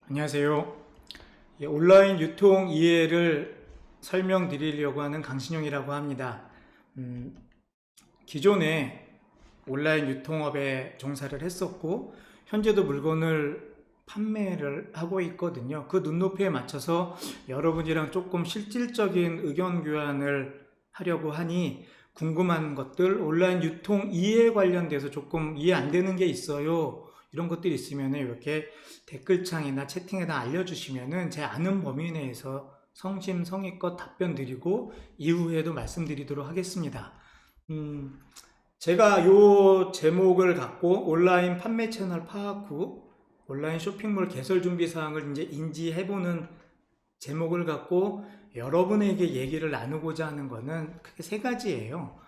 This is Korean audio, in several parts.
안녕하세요. 온라인 유통 이해를 설명드리려고 하는 강신용이라고 합니다. 기존에 온라인 유통업에 종사를 했었고 현재도 물건을 판매를 하고 있거든요. 그 눈높이에 맞춰서 여러분이랑 조금 실질적인 의견 교환을 하려고 하니 궁금한 것들, 온라인 유통 이해 관련돼서 조금 이해 안 되는 게 있어요. 이런 것들이 있으면 이렇게 댓글창이나 채팅에다 알려주시면은 제 아는 범위 내에서 성심성의껏 답변 드리고 이후에도 말씀드리도록 하겠습니다. 제가 요 제목을 갖고 온라인 판매 채널 파악 후 온라인 쇼핑몰 개설 준비 사항을 이제 인지해보는 제목을 갖고 여러분에게 얘기를 나누고자 하는 것은 크게 세 가지예요.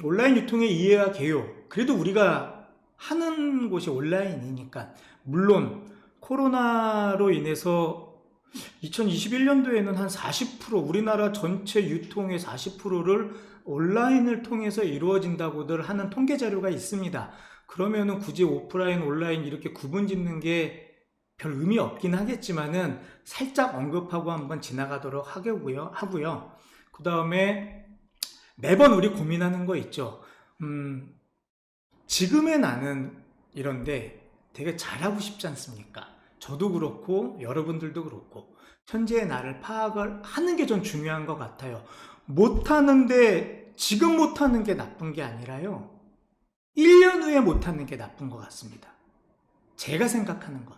온라인 유통의 이해와 개요. 그래도 우리가 하는 곳이 온라인이니까 물론 코로나로 인해서 2021년도에는 한 40% 우리나라 전체 유통의 40%를 온라인을 통해서 이루어진다고들 하는 통계 자료가 있습니다. 그러면은 굳이 오프라인, 온라인 이렇게 구분 짓는 게 별 의미 없긴 하겠지만은 살짝 언급하고 한번 지나가도록 하고요. 그 다음에 매번 우리 고민하는 거 있죠. 지금의 나는 이런데 되게 잘하고 싶지 않습니까? 저도 그렇고 여러분들도 그렇고 현재의 나를 파악을 하는 게 좀 중요한 것 같아요. 못하는데 지금 못하는 게 나쁜 게 아니라요. 1년 후에 못하는 게 나쁜 것 같습니다. 제가 생각하는 건.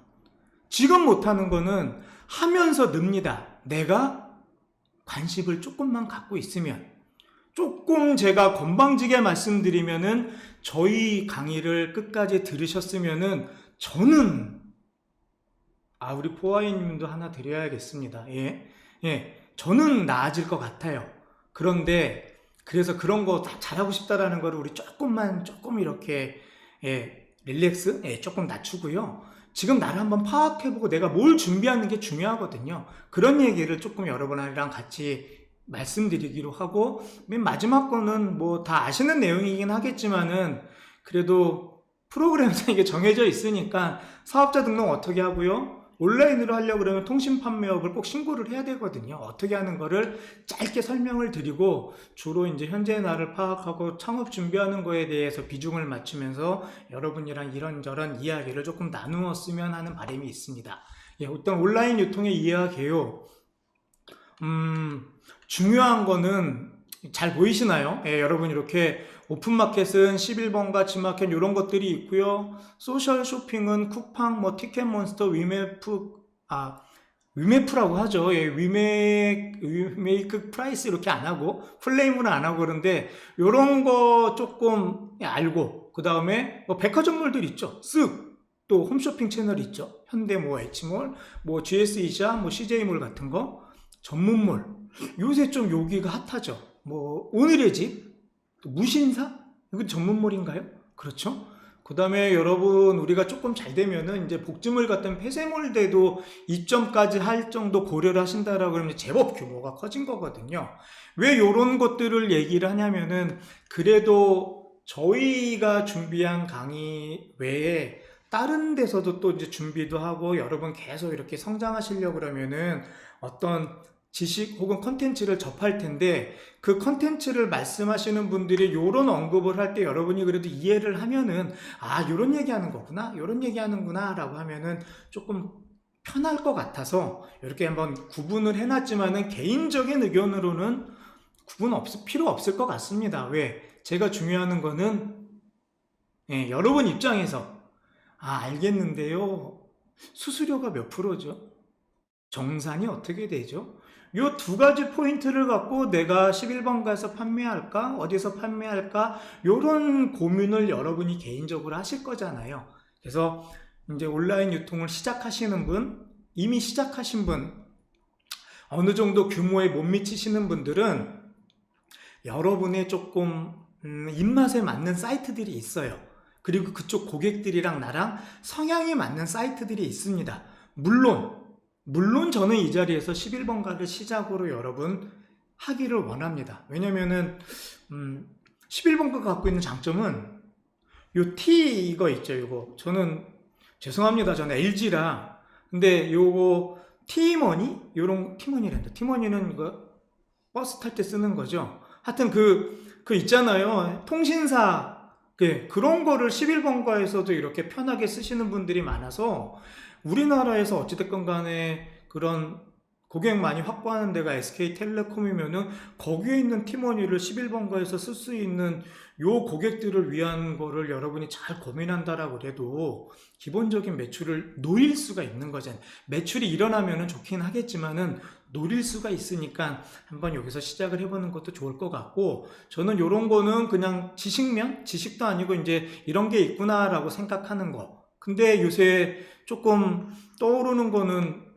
지금 못하는 거는 하면서 늡니다. 내가 관심을 조금만 갖고 있으면. 조금 제가 건방지게 말씀드리면은 저희 강의를 끝까지 들으셨으면은 저는 우리 포아이님도 하나 드려야겠습니다. 저는 나아질 것 같아요. 그런데 그래서 그런 거 다 잘하고 싶다라는 거를 우리 조금 이렇게 릴렉스 조금 낮추고요. 지금 나를 한번 파악해보고 내가 뭘 준비하는 게 중요하거든요. 그런 얘기를 조금 여러분이랑 같이 말씀드리기로 하고 맨 마지막 거는 뭐 다 아시는 내용이긴 하겠지만은 그래도 프로그램상 이게 정해져 있으니까 사업자 등록 어떻게 하고요? 온라인으로 하려고 그러면 통신판매업을 꼭 신고를 해야 되거든요. 어떻게 하는 거를 짧게 설명을 드리고 주로 이제 현재 나를 파악하고 창업 준비하는 거에 대해서 비중을 맞추면서 여러분이랑 이런저런 이야기를 조금 나누었으면 하는 바람이 있습니다. 어떤 온라인 유통의 이해와 개요. 중요한 거는 잘 보이시나요? 여러분 이렇게 오픈마켓은 11번가 지마켓 이런 것들이 있고요. 소셜 쇼핑은 쿠팡, 티켓몬스터, 위메프라고 하죠. 위메이크 프라이스 이렇게 안 하고 플레이문은 안 하고 그런데 이런 거 조금 알고 그 다음에 백화점몰들 있죠. 쓱 또 홈쇼핑 채널 있죠. 현대 H몰, GS이자 CJ몰 같은 거 전문몰 요새 좀 여기가 핫하죠. 오늘의 집, 무신사? 이거 전문몰인가요? 그렇죠? 그 다음에 여러분, 우리가 조금 잘 되면은 이제 복지몰 같은 폐쇄몰대도 입점까지 할 정도 고려를 하신다라고 그러면 제법 규모가 커진 거거든요. 왜 이런 것들을 얘기를 하냐면은 그래도 저희가 준비한 강의 외에 다른 데서도 또 이제 준비도 하고 여러분 계속 이렇게 성장하시려고 그러면은 어떤 지식 혹은 컨텐츠를 접할 텐데 그 컨텐츠를 말씀하시는 분들이 이런 언급을 할 때 여러분이 그래도 이해를 하면은 이런 얘기하는 거구나 이런 얘기하는구나 라고 하면은 조금 편할 것 같아서 이렇게 한번 구분을 해놨지만은 개인적인 의견으로는 필요 없을 것 같습니다. 왜? 제가 중요한 거는 여러분 입장에서 알겠는데요, 수수료가 몇 프로죠? 정산이 어떻게 되죠? 요 두 가지 포인트를 갖고 내가 11번 가서 판매할까? 어디서 판매할까? 요런 고민을 여러분이 개인적으로 하실 거잖아요. 그래서 이제 온라인 유통을 시작하시는 분, 이미 시작하신 분, 어느 정도 규모에 못 미치시는 분들은 여러분의 조금 입맛에 맞는 사이트들이 있어요. 그리고 그쪽 고객들이랑 나랑 성향이 맞는 사이트들이 있습니다. 물론 저는 이 자리에서 11번가를 시작으로 여러분 하기를 원합니다. 왜냐면은 11번가가 갖고 있는 장점은 요 T 이거 있죠. 이거 저는 죄송합니다. 저는 LG라 근데 요거 티머니? 요런 티머니란다. 티머니는 이거 버스 탈 때 쓰는 거죠. 하여튼 그 있잖아요. 통신사 그런 거를 11번가에서도 이렇게 편하게 쓰시는 분들이 많아서 우리나라에서 어찌됐건 간에 그런 고객 많이 확보하는 데가 SK텔레콤이면은 거기에 있는 팀원이를 11번가에서 쓸 수 있는 요 고객들을 위한 거를 여러분이 잘 고민한다라고 그래도 기본적인 매출을 노릴 수가 있는 거잖아요. 매출이 일어나면은 좋긴 하겠지만은 노릴 수가 있으니까 한번 여기서 시작을 해보는 것도 좋을 것 같고, 저는 요런 거는 그냥 지식도 아니고 이제 이런 게 있구나라고 생각하는 거. 근데 요새 조금 떠오르는 거는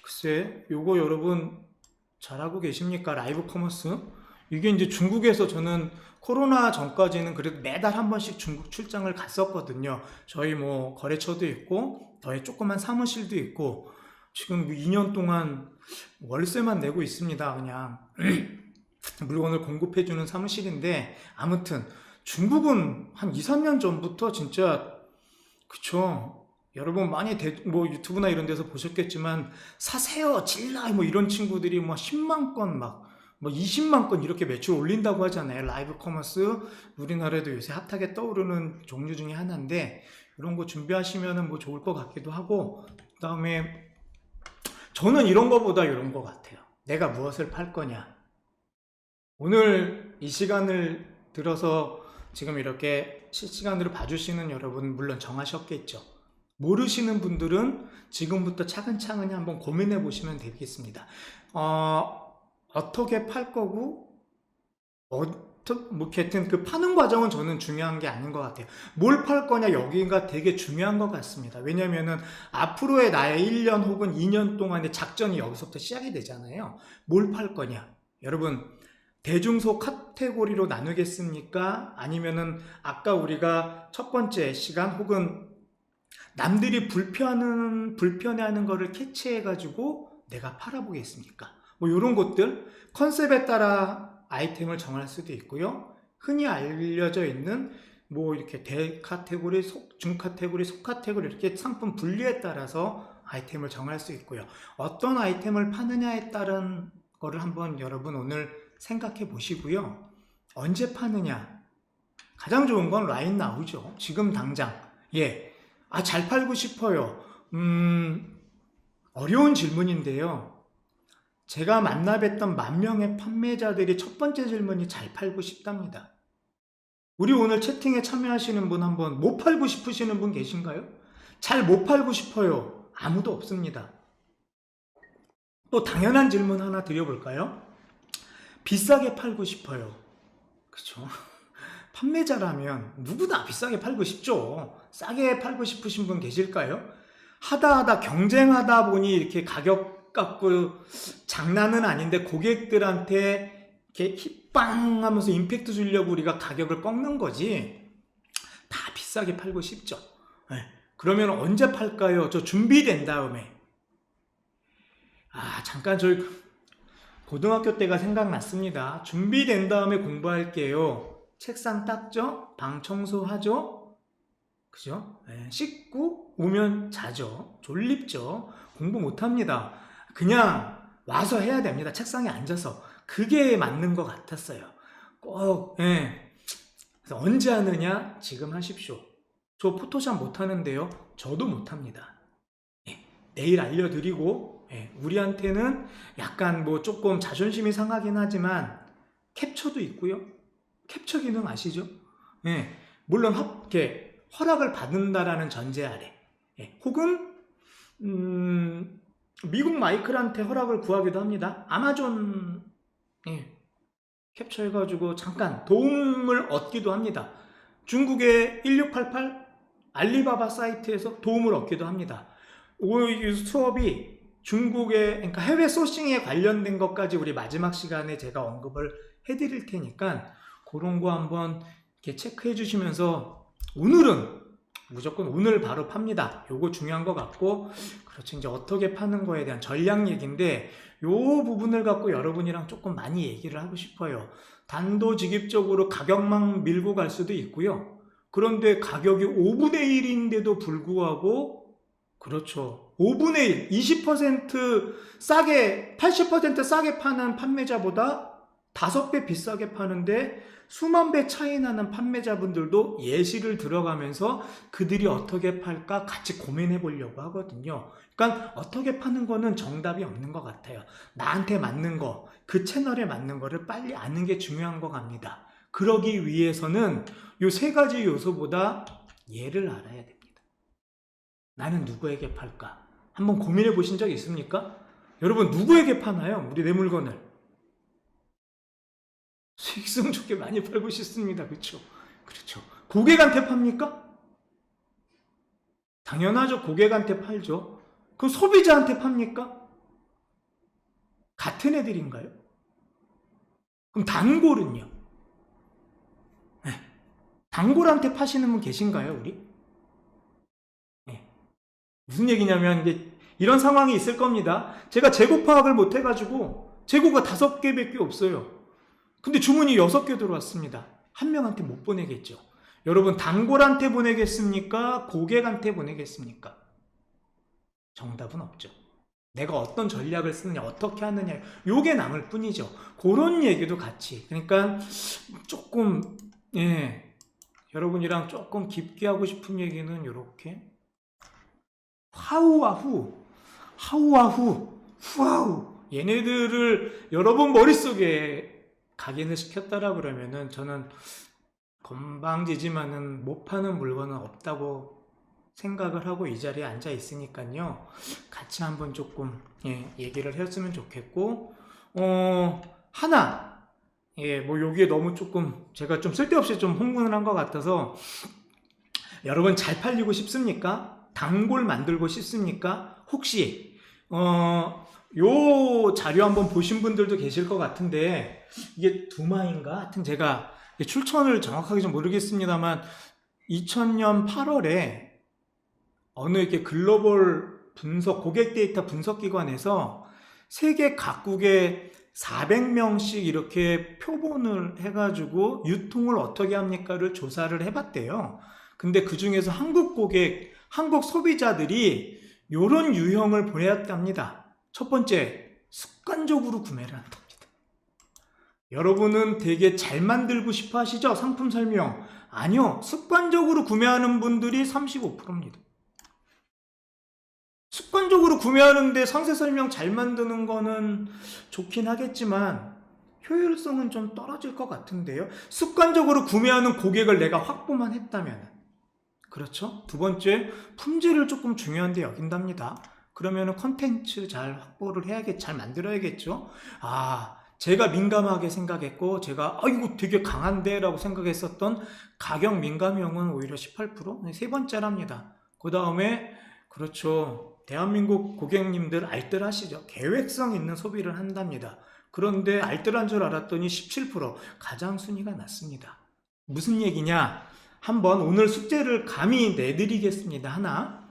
글쎄, 요거 여러분 잘하고 계십니까? 라이브 커머스? 이게 이제 중국에서 저는 코로나 전까지는 그래도 매달 한 번씩 중국 출장을 갔었거든요. 저희 뭐 거래처도 있고, 저희 조그만 사무실도 있고, 지금 2년 동안 월세만 내고 있습니다. 그냥 물건을 공급해주는 사무실인데, 아무튼 중국은 한 2, 3년 전부터 진짜, 그쵸. 여러분 많이 뭐 유튜브나 이런 데서 보셨겠지만 사세요 질러 뭐 이런 친구들이 뭐 10만 건 막 뭐 20만 건 이렇게 매출 올린다고 하잖아요. 라이브 커머스 우리나라에도 요새 핫하게 떠오르는 종류 중에 하나인데, 이런 거 준비하시면은 뭐 좋을 것 같기도 하고, 그다음에 저는 이런 거보다 이런 거 같아요. 내가 무엇을 팔 거냐. 오늘 이 시간을 들어서 지금 이렇게 실시간으로 봐주시는 여러분 물론 정하셨겠죠. 모르시는 분들은 지금부터 차근차근히 한번 고민해 보시면 되겠습니다. 어떻게 팔 거고, 뭐, 하여튼 그 파는 과정은 저는 중요한 게 아닌 것 같아요. 뭘 팔 거냐, 여기가 되게 중요한 것 같습니다. 왜냐면은 앞으로의 나의 1년 혹은 2년 동안의 작전이 여기서부터 시작이 되잖아요. 뭘 팔 거냐. 여러분, 대중소 카테고리로 나누겠습니까? 아니면은 아까 우리가 첫 번째 시간 혹은 남들이 불편해하는 거를 캐치해가지고 내가 팔아보겠습니까? 뭐 이런 것들 컨셉에 따라 아이템을 정할 수도 있고요. 흔히 알려져 있는 뭐 이렇게 대 카테고리, 중 카테고리, 속 카테고리 이렇게 상품 분류에 따라서 아이템을 정할 수 있고요. 어떤 아이템을 파느냐에 따른 거를 한번 여러분 오늘 생각해 보시고요. 언제 파느냐? 가장 좋은 건 라인 나오죠. 지금 당장. 예. 잘 팔고 싶어요. 어려운 질문인데요. 제가 만나뵀던 10,000명의 판매자들이 첫 번째 질문이 잘 팔고 싶답니다. 우리 오늘 채팅에 참여하시는 분 한번 못 팔고 싶으시는 분 계신가요? 잘 못 팔고 싶어요. 아무도 없습니다. 또 당연한 질문 하나 드려볼까요? 비싸게 팔고 싶어요. 그쵸? 판매자라면 누구나 비싸게 팔고 싶죠. 싸게 팔고 싶으신 분 계실까요? 하다 경쟁하다 보니 이렇게 가격 갖고 장난은 아닌데 고객들한테 이렇게 힙빵 하면서 임팩트 주려고 우리가 가격을 꺾는 거지. 다 비싸게 팔고 싶죠. 네. 그러면 언제 팔까요? 저 준비된 다음에. 잠깐 저희 고등학교 때가 생각났습니다. 준비된 다음에 공부할게요. 책상 닦죠? 방 청소하죠? 그죠? 네, 씻고 오면 자죠. 졸립죠? 공부 못합니다. 그냥 와서 해야 됩니다. 책상에 앉아서. 그게 맞는 것 같았어요. 꼭, 예. 그래서 언제 하느냐? 지금 하십시오. 저 포토샵 못하는데요. 저도 못합니다. 예, 내일 알려드리고, 예, 우리한테는 약간 뭐 조금 자존심이 상하긴 하지만 캡처도 있고요. 캡처 기능 아시죠? 예, 물론 이렇게 허락을 받는다라는 전제 아래, 예, 혹은 미국 마이클한테 허락을 구하기도 합니다. 아마존, 예, 캡처해가지고 잠깐 도움을 얻기도 합니다. 중국의 1688 알리바바 사이트에서 도움을 얻기도 합니다. 이 수업이 중국의, 그러니까 해외 소싱에 관련된 것까지 우리 마지막 시간에 제가 언급을 해드릴 테니까 그런 거 한번 이렇게 체크해 주시면서, 오늘은 무조건 오늘 바로 팝니다. 요거 중요한 것 같고, 그렇죠. 이제 어떻게 파는 거에 대한 전략 얘기인데, 요 부분을 갖고 여러분이랑 조금 많이 얘기를 하고 싶어요. 단도직입적으로 가격만 밀고 갈 수도 있고요. 그런데 가격이 5분의 1인데도 불구하고, 그렇죠. 5분의 1, 20% 싸게, 80% 싸게 파는 판매자보다 5배 비싸게 파는데 수만 배 차이 나는 판매자분들도 예시를 들어가면서 그들이 어떻게 팔까 같이 고민해 보려고 하거든요. 그러니까 어떻게 파는 거는 정답이 없는 것 같아요. 나한테 맞는 거, 그 채널에 맞는 거를 빨리 아는 게 중요한 것 같습니다. 그러기 위해서는 이 세 가지 요소보다 얘를 알아야 됩니다. 나는 누구에게 팔까? 한번 고민해 보신 적 있습니까? 여러분 누구에게 파나요? 우리 내 물건을. 수익성 좋게 많이 팔고 싶습니다. 그렇죠? 그렇죠. 고객한테 팝니까? 당연하죠. 고객한테 팔죠. 그럼 소비자한테 팝니까? 같은 애들인가요? 그럼 단골은요? 네. 단골한테 파시는 분 계신가요, 우리? 네. 무슨 얘기냐면 이제 이런 상황이 있을 겁니다. 제가 재고 파악을 못 해가지고 재고가 5개밖에 없어요. 근데 주문이 6개 들어왔습니다. 한 명한테 못 보내겠죠. 여러분 단골한테 보내겠습니까? 고객한테 보내겠습니까? 정답은 없죠. 내가 어떤 전략을 쓰느냐, 어떻게 하느냐, 요게 남을 뿐이죠. 그런 얘기도 같이. 그러니까 조금 여러분이랑 조금 깊게 하고 싶은 얘기는 이렇게 하우와 후하우 얘네들을 여러분 머릿속에 각인을 시켰다라 그러면은 저는 건방지지만은 못 파는 물건은 없다고 생각을 하고 이 자리에 앉아 있으니까요. 같이 한번 조금 얘기를 했으면 좋겠고 하나 뭐 여기에 너무 조금 제가 좀 쓸데없이 좀 홍보를 한 것 같아서 여러분 잘 팔리고 싶습니까? 단골 만들고 싶습니까? 혹시 요 자료 한번 보신 분들도 계실 것 같은데 이게 두마인가? 하여튼 제가 출처를 정확하게 좀 모르겠습니다만 2000년 8월에 어느 이렇게 글로벌 분석 고객 데이터 분석 기관에서 세계 각국에 400명씩 이렇게 표본을 해가지고 유통을 어떻게 합니까를 조사를 해봤대요. 근데 그 중에서 한국 고객, 한국 소비자들이 요런 유형을 보였답니다. 첫 번째, 습관적으로 구매를 한답니다. 여러분은 되게 잘 만들고 싶어 하시죠? 상품 설명. 아니요. 습관적으로 구매하는 분들이 35%입니다. 습관적으로 구매하는데 상세 설명 잘 만드는 거는 좋긴 하겠지만 효율성은 좀 떨어질 것 같은데요. 습관적으로 구매하는 고객을 내가 확보만 했다면. 그렇죠? 두 번째, 품질을 조금 중요한데 여긴답니다. 그러면은 컨텐츠 잘 확보를 잘 만들어야겠죠? 제가 민감하게 생각했고, 제가, 이거 되게 강한데? 라고 생각했었던 가격 민감형은 오히려 18%? 세 번째랍니다. 그 다음에, 그렇죠. 대한민국 고객님들 알뜰하시죠? 계획성 있는 소비를 한답니다. 그런데 알뜰한 줄 알았더니 17%. 가장 순위가 낮습니다. 무슨 얘기냐? 한번 오늘 숙제를 감히 내드리겠습니다. 하나.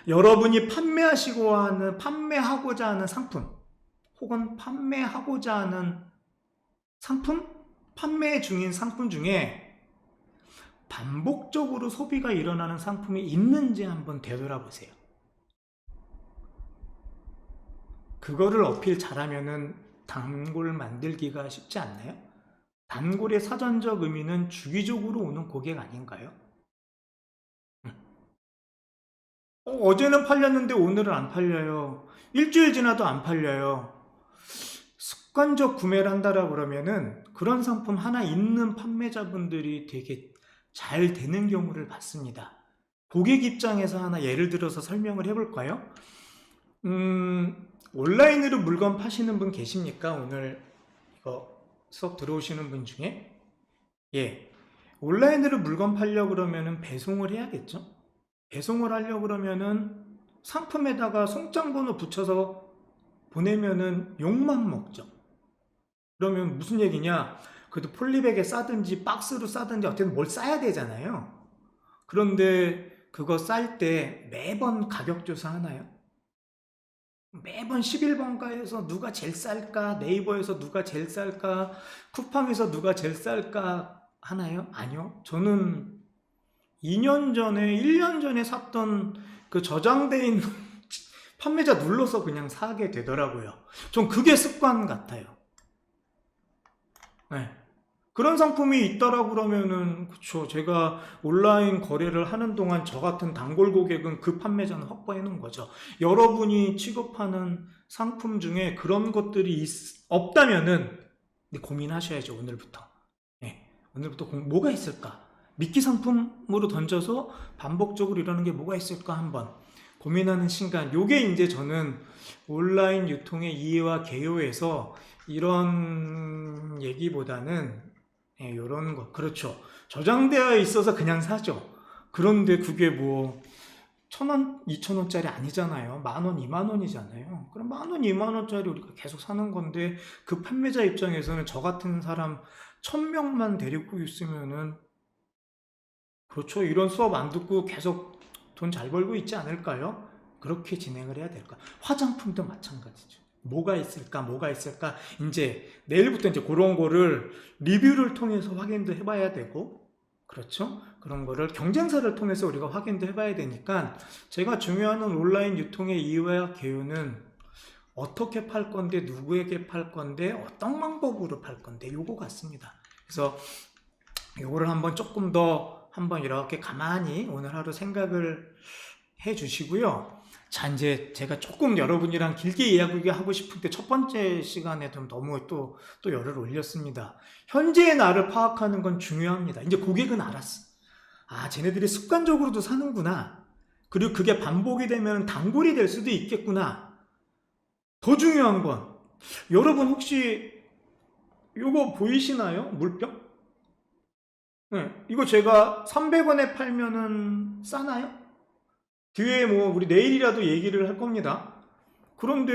여러분이 판매하고자 하는 상품, 혹은 판매하고자 하는 상품? 판매 중인 상품 중에 반복적으로 소비가 일어나는 상품이 있는지 한번 되돌아보세요. 그거를 어필 잘하면은 단골 만들기가 쉽지 않나요? 단골의 사전적 의미는 주기적으로 오는 고객 아닌가요? 어제는 팔렸는데 오늘은 안 팔려요. 일주일 지나도 안 팔려요. 습관적 구매를 한다라고 그러면은 그런 상품 하나 있는 판매자분들이 되게 잘 되는 경우를 봤습니다. 고객 입장에서 하나 예를 들어서 설명을 해볼까요? 온라인으로 물건 파시는 분 계십니까? 오늘 이거 수업 들어오시는 분 중에? 온라인으로 물건 팔려고 그러면은 배송을 해야겠죠? 배송을 하려고 그러면은 상품에다가 송장번호 붙여서 보내면은 욕만 먹죠. 그러면 무슨 얘기냐? 그래도 폴리백에 싸든지 박스로 싸든지 어쨌든 뭘 싸야 되잖아요. 그런데 그거 쌀 때 매번 가격 조사하나요? 매번 11번가에서 누가 제일 쌀까? 네이버에서 누가 제일 쌀까? 쿠팡에서 누가 제일 쌀까? 하나요? 아니요. 저는 2년 전에, 1년 전에 샀던 그 저장돼 있는 판매자 눌러서 그냥 사게 되더라고요. 전 그게 습관 같아요. 네. 그런 상품이 있다라고 그러면은, 그쵸. 제가 온라인 거래를 하는 동안 저 같은 단골 고객은 그 판매자는 확보해 놓은 거죠. 여러분이 취급하는 상품 중에 그런 것들이 없다면은 고민하셔야죠, 오늘부터. 네. 오늘부터 뭐가 있을까? 미끼 상품으로 던져서 반복적으로 이러는 게 뭐가 있을까 한번 고민하는 시간. 요게 이제 저는 온라인 유통의 이해와 개요에서 이런 얘기보다는 이런 거. 그렇죠. 저장되어 있어서 그냥 사죠. 그런데 그게 뭐 1,000원, 2,000원짜리 아니잖아요. 10,000원, 20,000원이잖아요. 그럼 10,000원, 20,000원짜리 우리가 계속 사는 건데 그 판매자 입장에서는 저 같은 사람 1,000명만 데리고 있으면은 그렇죠. 이런 수업 안 듣고 계속 돈 잘 벌고 있지 않을까요? 그렇게 진행을 해야 될까? 화장품도 마찬가지죠. 뭐가 있을까? 뭐가 있을까? 이제 내일부터 이제 그런 거를 리뷰를 통해서 확인도 해봐야 되고, 그렇죠? 그런 거를 경쟁사를 통해서 우리가 확인도 해봐야 되니까 제가 중요한 온라인 유통의 이유와 개요는 어떻게 팔 건데, 누구에게 팔 건데, 어떤 방법으로 팔 건데, 요거 같습니다. 그래서 요거를 한번 조금 더 한번 이렇게 가만히 오늘 하루 생각을 해 주시고요. 자, 이제 제가 조금 여러분이랑 길게 이야기하고 싶은데 첫 번째 시간에 좀 너무 또 열을 올렸습니다. 현재의 나를 파악하는 건 중요합니다. 이제 고객은 알았어. 아, 쟤네들이 습관적으로도 사는구나. 그리고 그게 반복이 되면 단골이 될 수도 있겠구나. 더 중요한 건 여러분 혹시 요거 보이시나요? 물병? 네, 이거 제가 300원에 팔면은 싸나요? 뒤에 뭐 우리 내일이라도 얘기를 할 겁니다. 그런데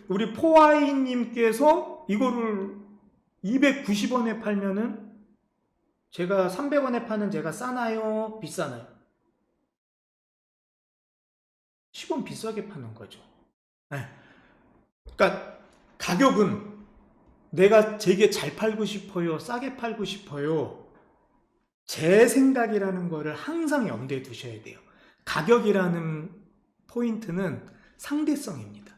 우리 포아이님께서 이거를 290원에 팔면은 제가 300원에 파는 제가 싸나요? 비싸나요? 10원 비싸게 파는 거죠. 네. 그러니까 가격은 내가 되게 잘 팔고 싶어요, 싸게 팔고 싶어요, 제 생각이라는 거를 항상 염두에 두셔야 돼요. 가격이라는 포인트는 상대성입니다.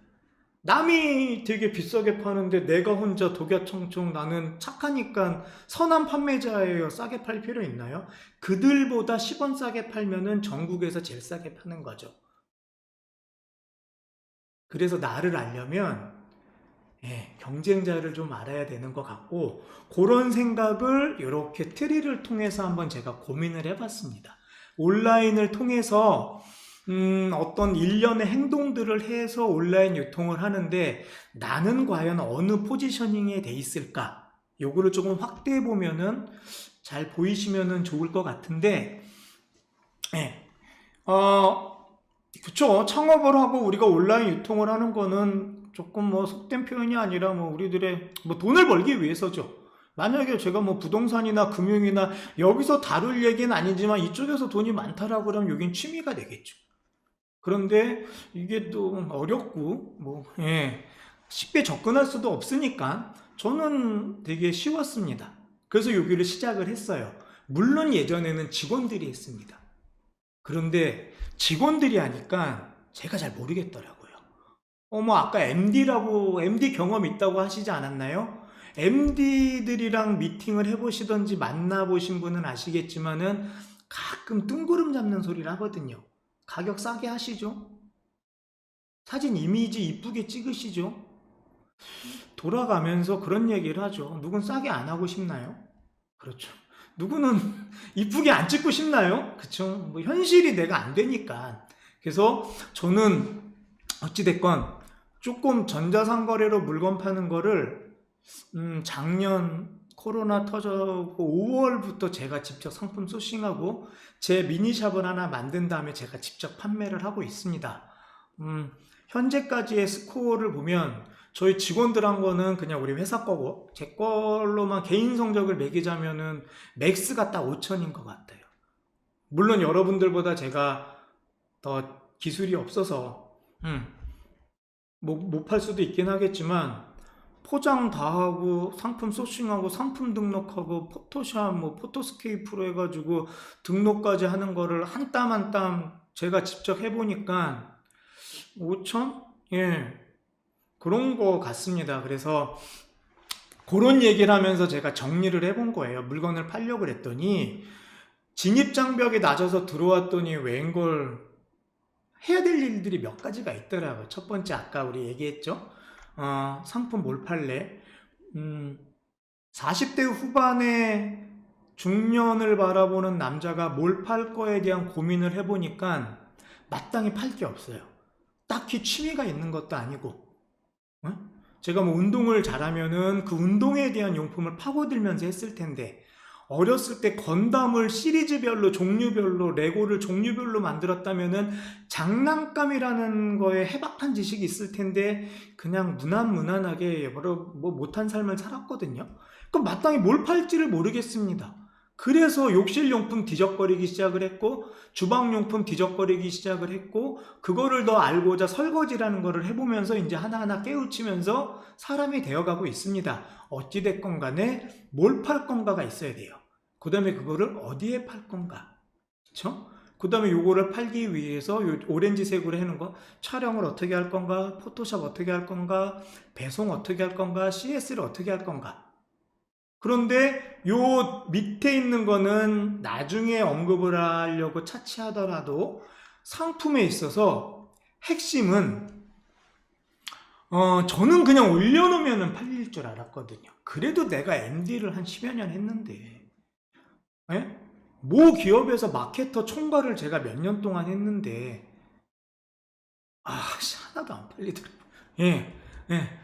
남이 되게 비싸게 파는데 내가 혼자 독야청청 나는 착하니까 선한 판매자예요, 싸게 팔 필요 있나요? 그들보다 10원 싸게 팔면은 전국에서 제일 싸게 파는 거죠. 그래서 나를 알려면 경쟁자를 좀 알아야 되는 것 같고, 그런 생각을 이렇게 트리를 통해서 한번 제가 고민을 해봤습니다. 온라인을 통해서 어떤 일련의 행동들을 해서 온라인 유통을 하는데 나는 과연 어느 포지셔닝에 돼 있을까? 요거를 조금 확대해 보면은 잘 보이시면은 좋을 것 같은데, 그쵸. 창업을 하고 우리가 온라인 유통을 하는 거는 조금 뭐 속된 표현이 아니라 뭐 우리들의 뭐 돈을 벌기 위해서죠. 만약에 제가 뭐 부동산이나 금융이나 여기서 다룰 얘기는 아니지만 이쪽에서 돈이 많다라고 그러면 여긴 취미가 되겠죠. 그런데 이게 또 어렵고 쉽게 접근할 수도 없으니까 저는 되게 쉬웠습니다. 그래서 여기를 시작을 했어요. 물론 예전에는 직원들이 했습니다. 그런데 직원들이 하니까 제가 잘 모르겠더라고요. 뭐 아까 MD 경험 있다고 하시지 않았나요? MD들이랑 미팅을 해보시던지 만나보신 분은 아시겠지만은 가끔 뜬구름 잡는 소리를 하거든요. 가격 싸게 하시죠? 사진 이미지 이쁘게 찍으시죠? 돌아가면서 그런 얘기를 하죠. 누군 싸게 안 하고 싶나요? 그렇죠. 누구는 이쁘게 안 찍고 싶나요? 그쵸? 뭐 현실이 내가 안 되니까. 그래서 저는 어찌됐건 조금 전자상거래로 물건 파는 거를 작년 코로나 터져고 5월부터 제가 직접 상품 소싱하고 제 미니샵을 하나 만든 다음에 제가 직접 판매를 하고 있습니다. 현재까지의 스코어를 보면 저희 직원들 한 거는 그냥 우리 회사 거고 제 걸로만 개인 성적을 매기자면은 맥스가 딱 5천인 것 같아요. 물론 여러분들보다 제가 더 기술이 없어서 못 팔 수도 있긴 하겠지만 포장 다 하고 상품 소싱하고 상품 등록하고 포토샵 포토스케이프로 해가지고 등록까지 하는 거를 한 땀 한 땀 제가 직접 해보니까 5천? 예, 그런 거 같습니다. 그래서 그런 얘기를 하면서 제가 정리를 해본 거예요. 물건을 팔려고 그랬더니 진입장벽이 낮아서 들어왔더니 웬걸 해야 될 일들이 몇 가지가 있더라고요. 첫 번째 아까 우리 얘기했죠. 상품 뭘 팔래? 40대 후반에 중년을 바라보는 남자가 뭘 팔 거에 대한 고민을 해보니까 마땅히 팔 게 없어요. 딱히 취미가 있는 것도 아니고, 어? 제가 뭐 운동을 잘하면은 그 운동에 대한 용품을 파고들면서 했을 텐데, 어렸을 때 건담을 시리즈별로, 종류별로, 레고를 종류별로 만들었다면은 장난감이라는 거에 해박한 지식이 있을 텐데, 그냥 무난무난하게 뭐 못한 삶을 살았거든요. 그럼 마땅히 뭘 팔지를 모르겠습니다. 그래서 욕실용품 뒤적거리기 시작을 했고, 주방용품 뒤적거리기 시작을 했고, 그거를 더 알고자 설거지라는 거를 해보면서 이제 하나하나 깨우치면서 사람이 되어가고 있습니다. 어찌됐건 간에 뭘 팔 건가가 있어야 돼요. 그 다음에 그거를 어디에 팔 건가. 그쵸? 그 다음에 요거를 팔기 위해서 요 오렌지색으로 해놓은 거 촬영을 어떻게 할 건가, 포토샵 어떻게 할 건가, 배송 어떻게 할 건가, CS를 어떻게 할 건가. 그런데 요 밑에 있는 거는 나중에 언급을 하려고 차치하더라도 상품에 있어서 핵심은 저는 그냥 올려놓으면 팔릴 줄 알았거든요. 그래도 내가 MD를 한 10여 년 했는데 예? 모 기업에서 마케터 총괄을 제가 몇 년 동안 했는데 하나도 안 팔리더라고요. 예, 예.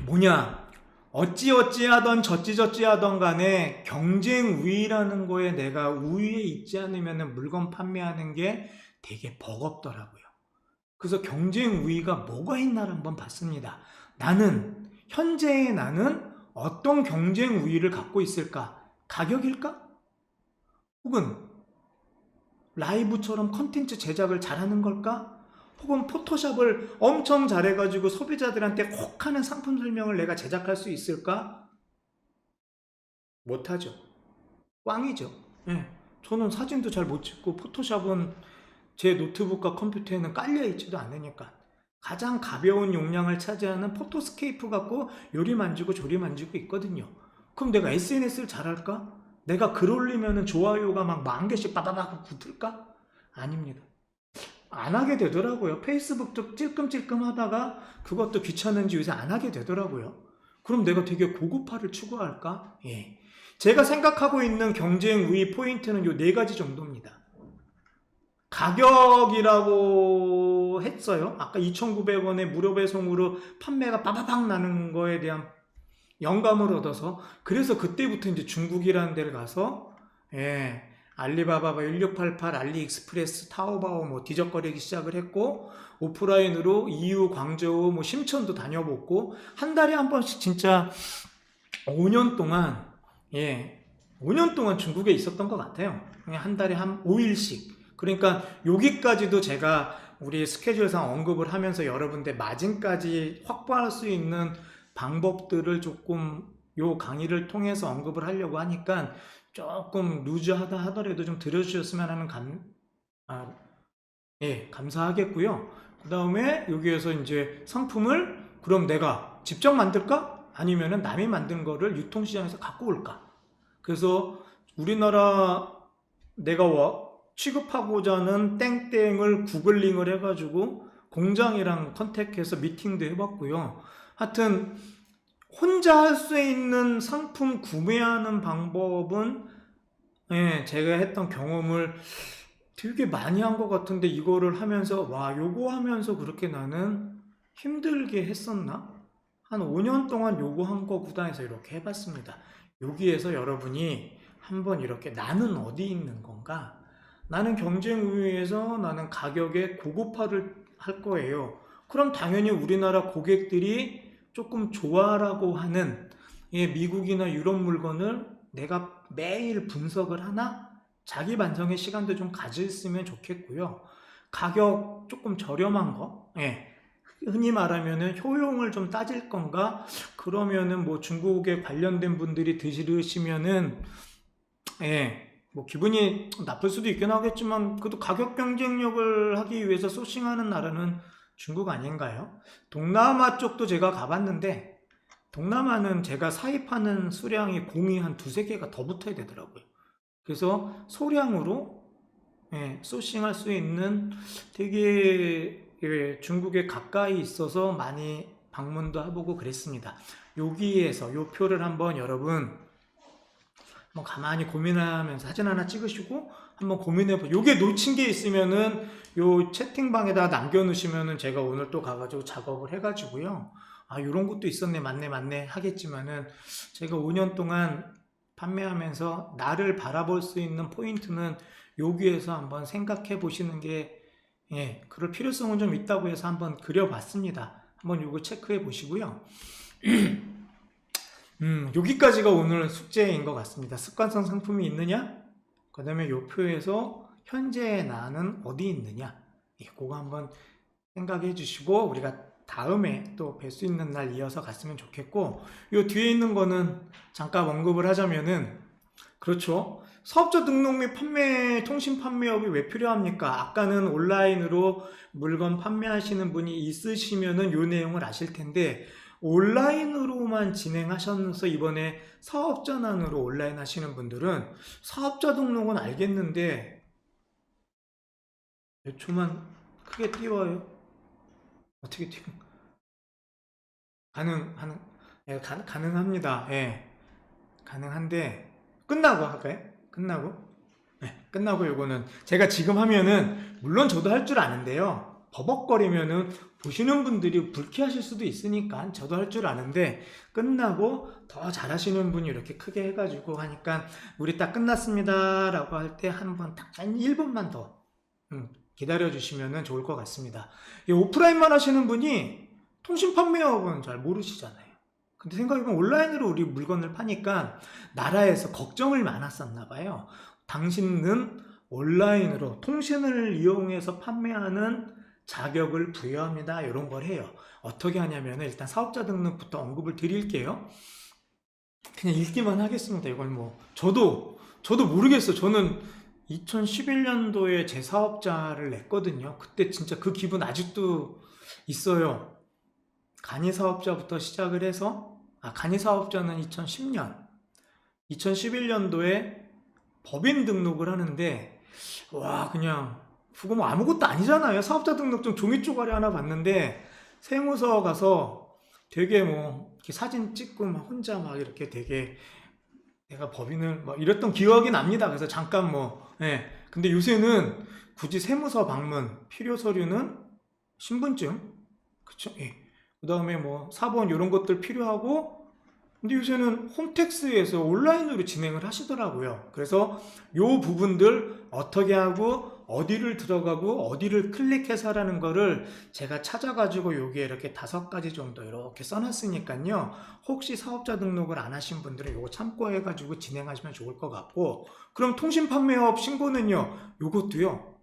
뭐냐 어찌어찌하던 저찌저찌하던 간에 경쟁 우위라는 거에 내가 우위에 있지 않으면 물건 판매하는 게 되게 버겁더라고요. 그래서 경쟁 우위가 뭐가 있나를 한번 봤습니다. 현재의 나는 어떤 경쟁 우위를 갖고 있을까? 가격일까? 혹은 라이브처럼 컨텐츠 제작을 잘하는 걸까? 혹은 포토샵을 엄청 잘해가지고 소비자들한테 혹 하는 상품 설명을 내가 제작할 수 있을까? 못하죠. 꽝이죠. 예. 저는 사진도 잘 못 찍고 포토샵은 제 노트북과 컴퓨터에는 깔려있지도 않으니까 가장 가벼운 용량을 차지하는 포토스케이프 갖고 요리 만지고 조리 만지고 있거든요. 그럼 내가 SNS를 잘할까? 내가 글 올리면 좋아요가 막 10,000개씩 빠바박 붙을까? 아닙니다. 안 하게 되더라고요. 페이스북도 찔끔찔끔 하다가 그것도 귀찮은지 요새 안 하게 되더라고요. 그럼 내가 되게 고급화를 추구할까? 예. 제가 생각하고 있는 경쟁 우위 포인트는 요 4가지 정도입니다. 가격이라고 했어요. 아까 2,900원에 무료 배송으로 판매가 빠바박 나는 거에 대한 영감을 얻어서 그래서 그때부터 이제 중국이라는 데를 가서 알리바바가 1688, 알리익스프레스, 타오바오 뭐 뒤적거리기 시작을 했고 오프라인으로 EU, 광저우, 뭐 심천도 다녀보고 한 달에 한 번씩 진짜 5년 동안 5년 동안 중국에 있었던 것 같아요. 한 달에 한 5일씩. 그러니까 여기까지도 제가 우리 스케줄상 언급을 하면서 여러분들 마진까지 확보할 수 있는 방법들을 조금 요 강의를 통해서 언급을 하려고 하니까 조금 루즈하다 하더라도 좀 들어주셨으면 하는 감사하겠고요. 그 다음에 여기에서 이제 상품을 그럼 내가 직접 만들까? 아니면은 남이 만든 거를 유통시장에서 갖고 올까? 그래서 우리나라 내가 취급하고자 하는 땡땡을 구글링을 해가지고 공장이랑 컨택해서 미팅도 해봤고요. 하여튼 혼자 할 수 있는 상품 구매하는 방법은 제가 했던 경험을 되게 많이 한 것 같은데 이거를 하면서 요거 하면서 그렇게 나는 힘들게 했었나? 한 5년 동안 요거 한 거구나 해서 이렇게 해봤습니다. 여기에서 여러분이 한번 이렇게 나는 어디 있는 건가? 나는 경쟁 우위에서 나는 가격에 고급화를 할 거예요. 그럼 당연히 우리나라 고객들이 조금 좋아라고 하는 미국이나 유럽 물건을 내가 매일 분석을 하나? 자기 반성의 시간도 좀 가졌으면 좋겠고요. 가격 조금 저렴한 거, 흔히 말하면은 효용을 좀 따질 건가? 그러면은 뭐 중국에 관련된 분들이 드시면은 뭐 기분이 나쁠 수도 있긴 하겠지만 그래도 가격 경쟁력을 하기 위해서 소싱하는 나라는 중국 아닌가요? 동남아 쪽도 제가 가봤는데 동남아는 제가 사입하는 수량이 공이 한 두세 개가 더 붙어야 되더라고요. 그래서 소량으로 소싱할 수 있는 되게 중국에 가까이 있어서 많이 방문도 해보고 그랬습니다. 여기에서 요 표를 한번 여러분 뭐 가만히 고민하면서 사진 하나 찍으시고 한번 고민해보세요. 요게 놓친 게 있으면은 요 채팅방에다 남겨놓으시면은 제가 오늘 또 가가지고 작업을 해가지고요. 아, 요런 것도 있었네, 맞네 하겠지만은 제가 5년 동안 판매하면서 나를 바라볼 수 있는 포인트는 여기에서 한번 생각해 보시는 게 그럴 필요성은 좀 있다고 해서 한번 그려봤습니다. 한번 요거 체크해 보시고요. 여기까지가 오늘 숙제인 것 같습니다. 습관성 상품이 있느냐? 그 다음에 요 표에서 현재 나는 어디 있느냐? 그거 한번 생각해 주시고 우리가 다음에 또 뵐 수 있는 날 이어서 갔으면 좋겠고, 요 뒤에 있는 거는 잠깐 언급을 하자면은, 그렇죠. 사업자 등록 및 판매, 통신 판매업이 왜 필요합니까? 아까는 온라인으로 물건 판매하시는 분이 있으시면은 요 내용을 아실 텐데, 온라인으로만 진행하셔서 이번에 사업전환으로 온라인 하시는 분들은 사업자 등록은 알겠는데 몇 초만 크게 띄워요. 어떻게 띄워? 가능합니다. 예. 가능한데 끝나고 할까요? 끝나고? 네, 끝나고 요거는 제가 지금 하면은 물론 저도 할 줄 아는데요. 버벅거리면은 보시는 분들이 불쾌하실 수도 있으니까 저도 할 줄 아는데 끝나고 더 잘하시는 분이 이렇게 크게 해가지고 하니까 우리 딱 끝났습니다 라고 할 때 한번 딱 한 1분만 더 기다려 주시면 좋을 것 같습니다. 이 오프라인만 하시는 분이 통신 판매업은 잘 모르시잖아요. 근데 생각해보면 온라인으로 우리 물건을 파니까 나라에서 걱정을 많았었나 봐요. 당신은 온라인으로 통신을 이용해서 판매하는 자격을 부여합니다. 이런 걸 해요. 어떻게 하냐면 일단 사업자 등록부터 언급을 드릴게요. 그냥 읽기만 하겠습니다. 이걸 뭐 저도 모르겠어요. 저는 2011년도에 제 사업자를 냈거든요. 그때 진짜 그 기분 아직도 있어요. 간이 사업자부터 시작을 해서 간이 사업자는 2011년도에 법인 등록을 하는데 와 그냥 그거 뭐 아무것도 아니잖아요. 사업자 등록증 종이 쪼가리 하나 봤는데 세무서 가서 되게 뭐 이렇게 사진 찍고 막 혼자 막 이렇게 되게 내가 법인을 뭐 이랬던 기억이 납니다. 그래서 잠깐 근데 요새는 굳이 세무서 방문 필요 서류는 신분증 그쵸? 그 다음에 뭐 사본 이런 것들 필요하고 근데 요새는 홈택스에서 온라인으로 진행을 하시더라고요. 그래서 요 부분들 어떻게 하고 어디를 들어가고 어디를 클릭해서 하라는 거를 제가 찾아가지고 여기에 이렇게 5가지 정도 이렇게 써놨으니까요. 혹시 사업자 등록을 안 하신 분들은 요거 참고해가지고 진행하시면 좋을 것 같고 그럼 통신판매업 신고는요. 요것도요.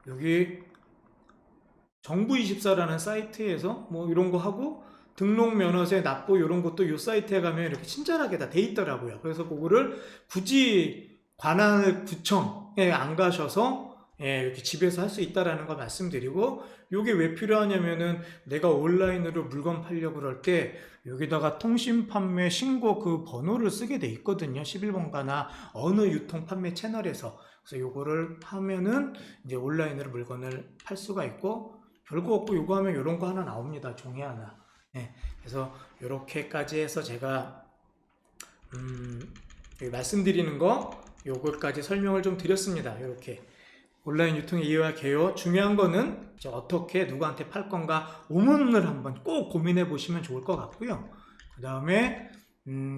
여기 정부24라는 사이트에서 뭐 이런 거 하고 등록 면허세 납부 이런 것도 이 사이트에 가면 이렇게 친절하게 다 돼 있더라고요. 그래서 그거를 굳이 관할구청에 안 가셔서 이렇게 집에서 할 수 있다라는 거 말씀드리고 이게 왜 필요하냐면은 내가 온라인으로 물건 팔려고 그럴 때 여기다가 통신 판매 신고 그 번호를 쓰게 돼 있거든요. 11번가나 어느 유통 판매 채널에서. 그래서 요거를 하면은 이제 온라인으로 물건을 팔 수가 있고 별거 없고 요거 하면 요런 거 하나 나옵니다. 종이 하나. 그래서 요렇게까지 해서 제가 말씀드리는 거 요거까지 설명을 좀 드렸습니다. 요렇게 온라인 유통의 이해와 개요. 중요한 거는 이제 어떻게 누구한테 팔 건가 오문을 한번 꼭 고민해 보시면 좋을 것 같고요. 그 다음에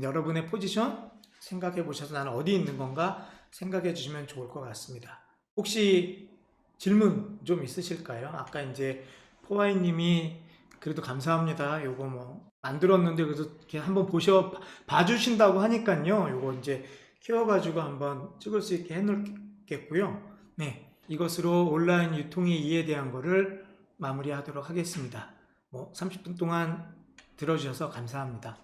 여러분의 포지션 생각해 보셔서 나는 어디 있는 건가 생각해 주시면 좋을 것 같습니다. 혹시 질문 좀 있으실까요? 아까 이제 포아이님이 그래도 감사합니다. 요거 뭐 만들었는데 그래도 이렇게 한번 봐주신다고 하니까요. 요거 이제 키워가지고 한번 찍을 수 있게 해놓겠고요. 이것으로 온라인 유통의 이해에 대한 거를 마무리하도록 하겠습니다. 30분 동안 들어주셔서 감사합니다.